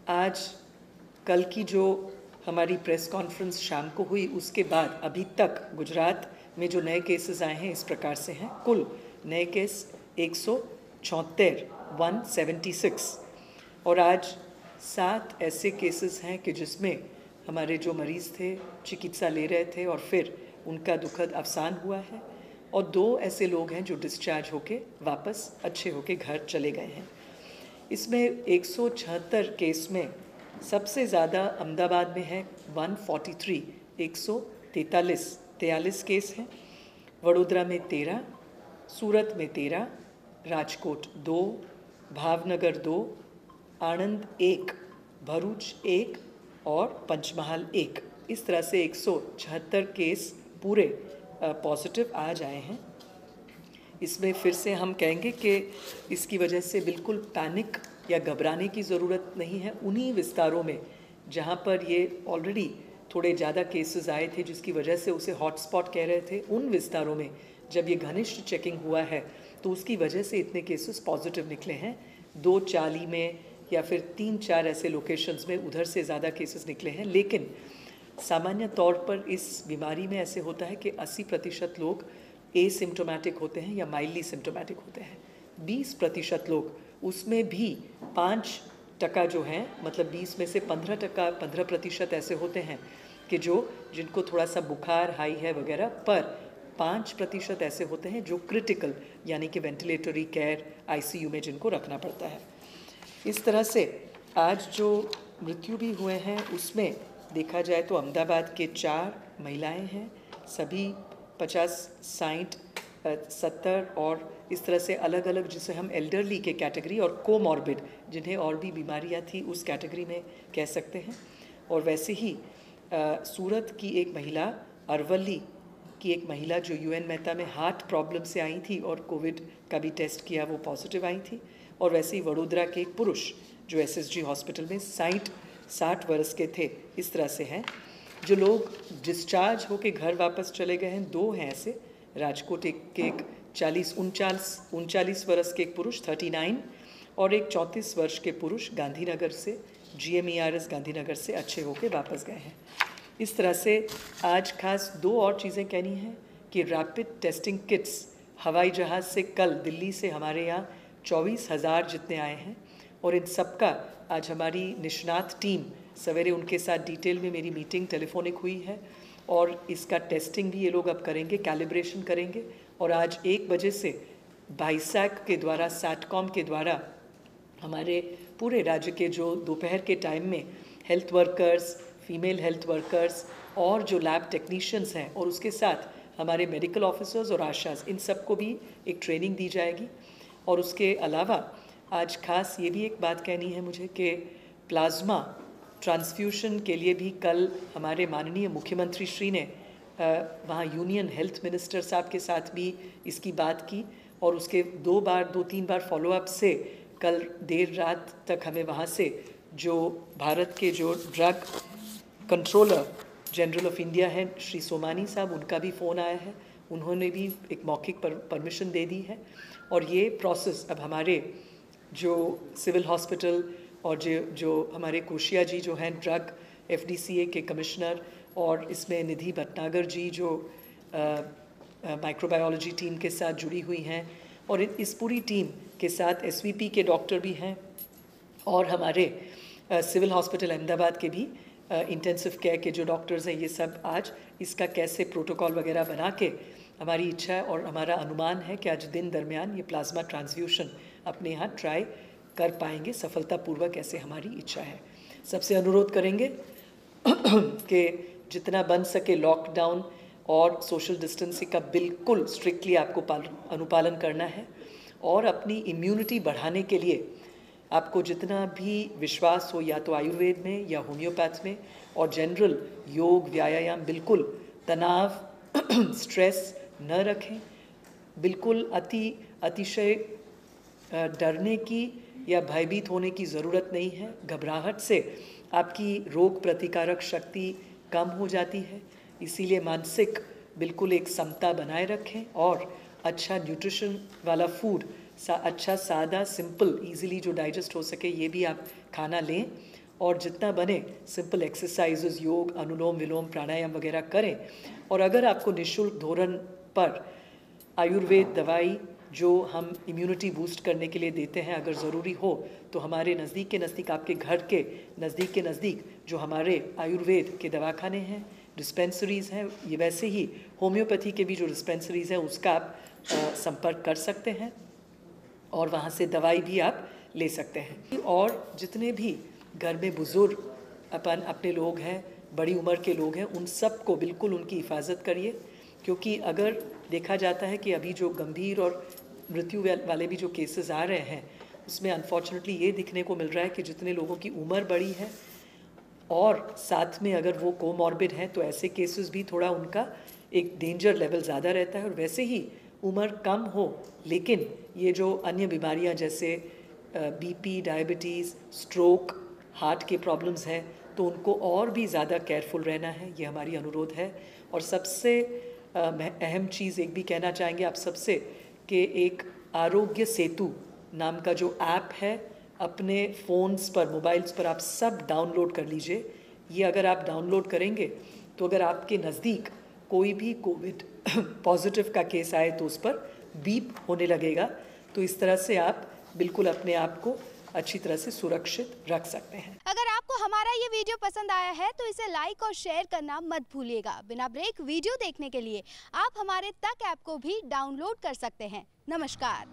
आज कल की जो हमारी प्रेस कॉन्फ्रेंस शाम को हुई उसके बाद अभी तक गुजरात में जो नए केसेस आए हैं इस प्रकार से हैं। कुल नए केस 176 और आज 7 ऐसे केसेस हैं कि जिसमें हमारे जो मरीज़ थे चिकित्सा ले रहे थे और फिर उनका दुखद अवसान हुआ है, और 2 ऐसे लोग हैं जो डिस्चार्ज होके वापस अच्छे होके घर चले गए हैं। इसमें 176 केस में सबसे ज़्यादा अहमदाबाद में है 143 143 केस हैं, वडोदरा में 13, सूरत में 13, राजकोट 2, भावनगर 2, आणंद 1, भरूच 1 और पंचमहाल 1। इस तरह से 176 केस पूरे पॉजिटिव आज आए हैं। इसमें फिर से हम कहेंगे कि इसकी वजह से बिल्कुल पैनिक या घबराने की ज़रूरत नहीं है। उन्हीं विस्तारों में जहाँ पर ये ऑलरेडी थोड़े ज़्यादा केसेस आए थे जिसकी वजह से उसे हॉटस्पॉट कह रहे थे, उन विस्तारों में जब ये घनिष्ठ चेकिंग हुआ है तो उसकी वजह से इतने केसेस पॉजिटिव निकले हैं। 2 चाली में या फिर 3-4 ऐसे लोकेशंस में उधर से ज़्यादा केसेस निकले हैं। लेकिन सामान्य तौर पर इस बीमारी में ऐसे होता है कि 80% लोग एसिम्टोमेटिक होते हैं या माइल्डली सिम्टोमेटिक होते हैं। 20% लोग, उसमें भी 5% जो हैं, मतलब 20 में से 15% ऐसे होते हैं कि जिनको थोड़ा सा बुखार हाई है वगैरह, पर 5% ऐसे होते हैं जो क्रिटिकल यानी कि वेंटिलेटरी केयर ICU में जिनको रखना पड़ता है। इस तरह से आज जो मृत्यु भी हुए हैं उसमें देखा जाए तो अहमदाबाद के 4 महिलाएं हैं, सभी 50, 60, 70 और इस तरह से अलग अलग, जिसे हम एल्डरली के कैटेगरी और कोमॉर्बिड जिन्हें और भी बीमारियां थी उस कैटेगरी में कह सकते हैं। और वैसे ही सूरत की एक महिला, अरवली की एक महिला जो UN मेहता में हार्ट प्रॉब्लम से आई थी और कोविड का भी टेस्ट किया, वो पॉजिटिव आई थी। और वैसे ही वडोदरा के एक पुरुष जो SSG हॉस्पिटल में 60 वर्ष के थे। इस तरह से हैं जो लोग डिस्चार्ज होके घर वापस चले गए हैं। 2 हैं ऐसे, राजकोट एक 39 वर्ष के एक पुरुष 39 और एक 34 वर्ष के पुरुष गांधीनगर से, GMERS गांधीनगर से अच्छे होके वापस गए हैं। इस तरह से आज खास 2 और चीज़ें कहनी हैं कि रैपिड टेस्टिंग किट्स हवाई जहाज़ से कल दिल्ली से हमारे यहाँ 24,000 जितने आए हैं, और इन सबका आज हमारी निष्णात टीम सवेरे उनके साथ डिटेल में मेरी मीटिंग टेलीफोनिक हुई है, और इसका टेस्टिंग भी ये लोग अब करेंगे, कैलिब्रेशन करेंगे। और आज 1 बजे से बाईसैक के द्वारा, सैटकॉम के द्वारा हमारे पूरे राज्य के जो दोपहर के टाइम में health workers, female health workers और जो लैब टेक्नीशियंस हैं, और उसके साथ हमारे मेडिकल ऑफिसर्स और आशाज, इन सबको भी एक ट्रेनिंग दी जाएगी। और उसके अलावा आज खास ये भी एक बात कहनी है मुझे कि प्लाज्मा ट्रांसफ्यूशन के लिए भी कल हमारे माननीय मुख्यमंत्री श्री ने वहाँ यूनियन हेल्थ मिनिस्टर साहब के साथ भी इसकी बात की, और उसके 2-3 बार फॉलोअप से कल देर रात तक हमें वहाँ से जो भारत के जो drug controller general of India हैं श्री सोमानी साहब, उनका भी फ़ोन आया है। उन्होंने भी एक मौखिक परमिशन दे दी है, और ये प्रोसेस अब हमारे जो सिविल हॉस्पिटल और जो हमारे कोशिया जी जो हैं ड्रग FDCA के कमिश्नर, और इसमें निधि भटनागर जी जो माइक्रोबायोलॉजी टीम के साथ जुड़ी हुई हैं, और इस पूरी टीम के साथ SVP के डॉक्टर भी हैं, और हमारे सिविल हॉस्पिटल अहमदाबाद के भी इंटेंसिव केयर के जो डॉक्टर्स हैं, ये सब आज इसका कैसे प्रोटोकॉल वगैरह बना के, हमारी इच्छा है और हमारा अनुमान है कि आज दिन दरमियान ये प्लाज्मा ट्रांसफ्यूशन अपने यहाँ ट्राई कर पाएंगे सफलतापूर्वक, ऐसे हमारी इच्छा है। सबसे अनुरोध करेंगे कि जितना बन सके लॉकडाउन और सोशल डिस्टेंसिंग का बिल्कुल स्ट्रिक्टली आपको अनुपालन करना है, और अपनी इम्यूनिटी बढ़ाने के लिए आपको जितना भी विश्वास हो, या तो आयुर्वेद में या होम्योपैथ में, और जनरल योग व्यायाम, बिल्कुल तनाव स्ट्रेस न रखें, बिल्कुल अतिशय डरने की या भयभीत होने की ज़रूरत नहीं है। घबराहट से आपकी रोग प्रतिकारक शक्ति कम हो जाती है, इसीलिए मानसिक बिल्कुल एक समता बनाए रखें, और अच्छा न्यूट्रिशन वाला फूड, अच्छा सादा सिंपल इजीली जो डाइजेस्ट हो सके ये भी आप खाना लें, और जितना बने सिंपल एक्सरसाइजेज, योग, अनुलोम विलोम, प्राणायाम वगैरह करें। और अगर आपको निःशुल्क धोरण पर आयुर्वेद दवाई जो हम इम्यूनिटी बूस्ट करने के लिए देते हैं, अगर ज़रूरी हो तो हमारे नज़दीक के नज़दीक, आपके घर के नज़दीक के नज़दीक जो हमारे आयुर्वेद के दवाखाने हैं, डिस्पेंसरीज़ हैं, ये वैसे ही होम्योपैथी के भी जो डिस्पेंसरीज़ हैं उसका आप संपर्क कर सकते हैं और वहाँ से दवाई भी आप ले सकते हैं। और जितने भी घर में बुज़ुर्ग अपने लोग हैं, बड़ी उम्र के लोग हैं, उन सब को बिल्कुल उनकी हिफाजत करिए, क्योंकि अगर देखा जाता है कि अभी जो गंभीर और मृत्यु वाले भी जो केसेस आ रहे हैं उसमें अनफॉर्चुनेटली ये दिखने को मिल रहा है कि जितने लोगों की उम्र बड़ी है और साथ में अगर वो कोमॉर्बिड हैं तो ऐसे केसेस भी थोड़ा उनका एक डेंजर लेवल ज़्यादा रहता है। और वैसे ही उम्र कम हो लेकिन ये जो अन्य बीमारियां जैसे बीपी, डायबिटीज़, स्ट्रोक, हार्ट के प्रॉब्लम्स हैं तो उनको और भी ज़्यादा केयरफुल रहना है, ये हमारी अनुरोध है। और सबसे अहम चीज़ एक भी कहना चाहेंगे आप सबसे कि एक आरोग्य सेतु नाम का जो ऐप है अपने फ़ोन्स पर, मोबाइल्स पर आप सब डाउनलोड कर लीजिए। ये अगर आप डाउनलोड करेंगे तो अगर आपके नज़दीक कोई भी कोविड पॉजिटिव का केस आए तो उस पर बीप होने लगेगा। तो इस तरह से आप बिल्कुल अपने आप को अच्छी तरह से सुरक्षित रख सकते हैं। अगर आपको हमारा ये वीडियो पसंद आया है तो इसे लाइक और शेयर करना मत भूलिएगा। बिना ब्रेक वीडियो देखने के लिए आप हमारे तक ऐप को भी डाउनलोड कर सकते हैं। नमस्कार।